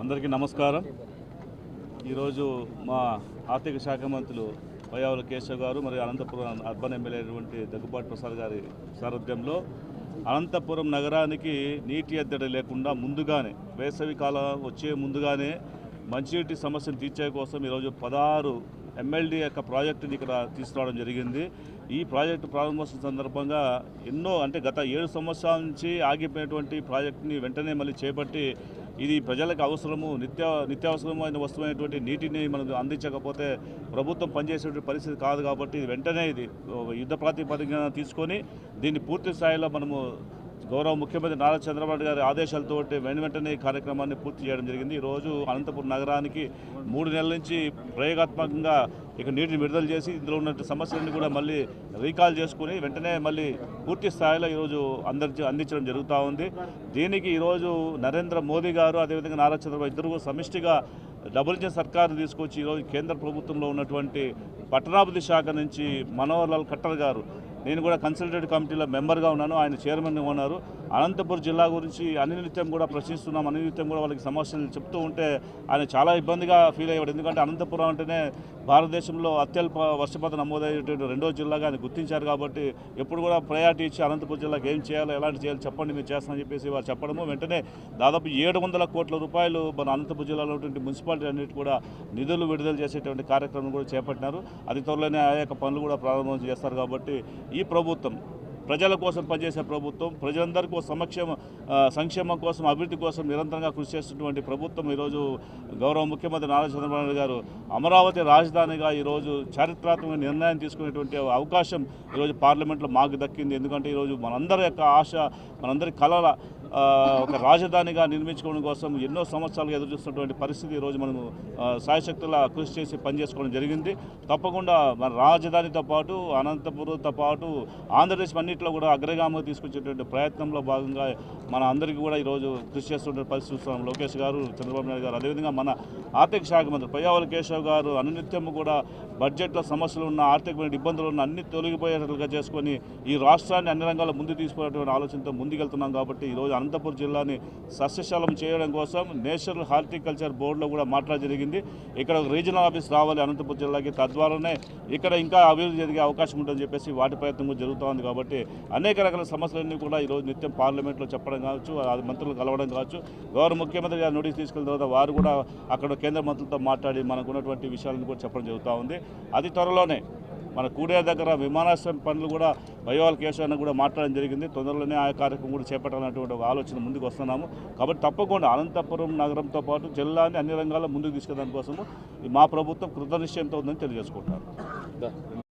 అందరికీ నమస్కారం. ఈరోజు మా ఆర్థిక శాఖ మంత్రులు పయ్యావుల కేశవ్ గారు మరియు అనంతపురం అర్బన్ ఎమ్మెల్యే అయినటువంటి దగ్గుబాటి ప్రసాద్ గారి సారథ్యంలో అనంతపురం నగరానికి నీటి ఎద్దడి లేకుండా ముందుగానే వేసవి కాలం వచ్చే ముందుగానే మంచినీటి సమస్యను తీర్చే కోసం ఈరోజు 16 MLD యొక్క ప్రాజెక్టుని ఇక్కడ తీసుకురావడం జరిగింది. ఈ ప్రాజెక్టు ప్రారంభోత్సవం సందర్భంగా గత 7 సంవత్సరాల నుంచి ఆగిపోయినటువంటి ప్రాజెక్టుని వెంటనే మళ్ళీ చేపట్టి ఇది ప్రజలకు అవసరము నిత్యావసరమైన వస్తువైనటువంటి నీటిని మనం అందించకపోతే ప్రభుత్వం పనిచేసేటువంటి పరిస్థితి కాదు. కాబట్టి వెంటనే ఇది యుద్ధ ప్రాతిపదికన తీసుకొని దీన్ని పూర్తి స్థాయిలో మనము గౌరవ ముఖ్యమంత్రి నారా చంద్రబాబు గారి ఆదేశాలతో వెంటనే ఈ కార్యక్రమాన్ని పూర్తి చేయడం జరిగింది. ఈరోజు అనంతపురం నగరానికి 3 నెలల నుంచి ప్రయోగాత్మకంగా ఇక నీటిని విడుదల చేసి ఇందులో ఉన్న సమస్యలను కూడా మళ్ళీ రీకాల్ చేసుకుని వెంటనే మళ్ళీ పూర్తి స్థాయిలో ఈరోజు అందించడం జరుగుతూ ఉంది. దీనికి ఈరోజు నరేంద్ర మోదీ గారు అదేవిధంగా నారా చంద్రబాబు ఇద్దరు సమిష్టిగా డబుల్ ఇంజిన్ సర్కారు తీసుకొచ్చి ఈరోజు కేంద్ర ప్రభుత్వంలో ఉన్నటువంటి పట్టణాభివృద్ధి శాఖ నుంచి మనోహర్ లాల్ ఖట్టర్ గారు, నేను కూడా కన్సల్టేటివ్ కమిటీలో మెంబర్గా ఉన్నాను, ఆయన చైర్మన్గా ఉన్నారు. అనంతపురం జిల్లా గురించి అనునిత్యం కూడా ప్రశ్నిస్తున్నాం, అనునిత్యం కూడా వాళ్ళకి సమస్యలు చెప్తూ ఉంటే ఆయన చాలా ఇబ్బందిగా ఫీల్ అయ్యాడు. ఎందుకంటే అనంతపురం అంటేనే భారతదేశంలో అత్యల్ప వర్షపాతం నమోదయ్యేటువంటి 2వ జిల్లాగా ఆయన గుర్తించారు. కాబట్టి ఎప్పుడు కూడా ప్రయారిటీ ఇచ్చి అనంతపురం జిల్లాకి ఏం చేయాలో ఎలాంటి చేయాలి చెప్పండి, మీరు చేస్తామని చెప్పేసి వారు చెప్పడము, వెంటనే దాదాపు 700 కోట్ల రూపాయలు మన అనంతపురం జిల్లాలో ఉన్నటువంటి మున్సిపాలిటీ అన్నిటి కూడా నిధులు విడుదల చేసేటువంటి కార్యక్రమం కూడా చేపట్టినారు. అది త్వరలోనే ఆ యొక్క పనులు కూడా ప్రారంభం చేస్తారు. కాబట్టి ఈ ప్రభుత్వం ప్రజల కోసం పనిచేసే ప్రభుత్వం, ప్రజలందరికీ సంక్షేమం కోసం, అభివృద్ధి కోసం నిరంతరంగా కృషి చేస్తున్నటువంటి ప్రభుత్వం. ఈరోజు గౌరవ ముఖ్యమంత్రి నారా చంద్రబాబు నాయుడు గారు అమరావతి రాజధానిగా ఈరోజు చారిత్రాత్మక నిర్ణయం తీసుకునేటువంటి అవకాశం ఈరోజు పార్లమెంట్లో మాకు దక్కింది. ఎందుకంటే ఈరోజు మనందరి యొక్క ఆశ, మనందరి కళల ఒక రాజధానిగా నిర్మించుకోవడం కోసం ఎన్నో సంవత్సరాలుగా ఎదురుచూస్తున్నటువంటి పరిస్థితి ఈరోజు మనము సాయశక్తులా కృషి చేసి పనిచేసుకోవడం జరిగింది. తప్పకుండా మన రాజధానితో పాటు అనంతపురంతో పాటు ఆంధ్రప్రదేశ్ అన్నింటిలో కూడా అగ్రగామిగా తీసుకొచ్చేటువంటి ప్రయత్నంలో భాగంగా మన అందరికీ కూడా ఈరోజు కృషి చేస్తున్న పరిస్థితి చూస్తున్నాం. లోకేష్ గారు, చంద్రబాబు నాయుడు గారు, అదేవిధంగా మన ఆర్థిక శాఖ మంత్రి పయ్యావుల కేశవ్ గారు అనునిత్యం కూడా బడ్జెట్లో సమస్యలు ఉన్న, ఆర్థికమైన ఇబ్బందులు ఉన్న అన్ని తొలగిపోయేటట్లుగా చేసుకొని ఈ రాష్ట్రాన్ని అన్ని రంగాల్లో ముందు తీసుకునేటువంటి ఆలోచనతో ముందుకెళ్తున్నాం. కాబట్టి ఈరోజు అనంతపురం జిల్లాని సస్యశాలం చేయడం కోసం నేషనల్ హార్టికల్చర్ బోర్డులో కూడా మాట్లాడ జరిగింది. ఇక్కడ రీజనల్ ఆఫీస్ రావాలి అనంతపురం జిల్లాకి, తద్వారానే ఇక్కడ ఇంకా అభివృద్ధి జరిగే అవకాశం ఉంటుందని చెప్పేసి వాటి ప్రయత్నం కూడా జరుగుతూ ఉంది. కాబట్టి అనేక రకాల సమస్యలన్నీ కూడా ఈరోజు నిత్యం పార్లమెంట్లో చెప్పడం కావచ్చు, మంత్రులు కలవడం కావచ్చు, గౌరవ ముఖ్యమంత్రి గారు నోటీస్ తీసుకెళ్ళిన తర్వాత వారు కూడా అక్కడ కేంద్ర మంత్రులతో మాట్లాడి మనకు ఉన్నటువంటి విషయాలను కూడా చెప్పడం జరుగుతూ ఉంది. అది త్వరలోనే మన కూడే దగ్గర విమానాశ్రయం పనులు కూడా పయ్యావుల కేశవ్ కూడా మాట్లాడడం జరిగింది. తొందరలోనే ఆ కార్యక్రమం కూడా చేపట్టాలన్నటువంటి ఒక ఆలోచన ముందుకు వస్తున్నాము. కాబట్టి తప్పకుండా అనంతపురం నగరంతో పాటు జిల్లాని అన్ని రంగాల్లో ముందుకు తీసుకెళ్ళడానికి కోసము మా ప్రభుత్వం కృతనిశ్చయంతో ఉందని తెలియజేసుకుంటున్నారు.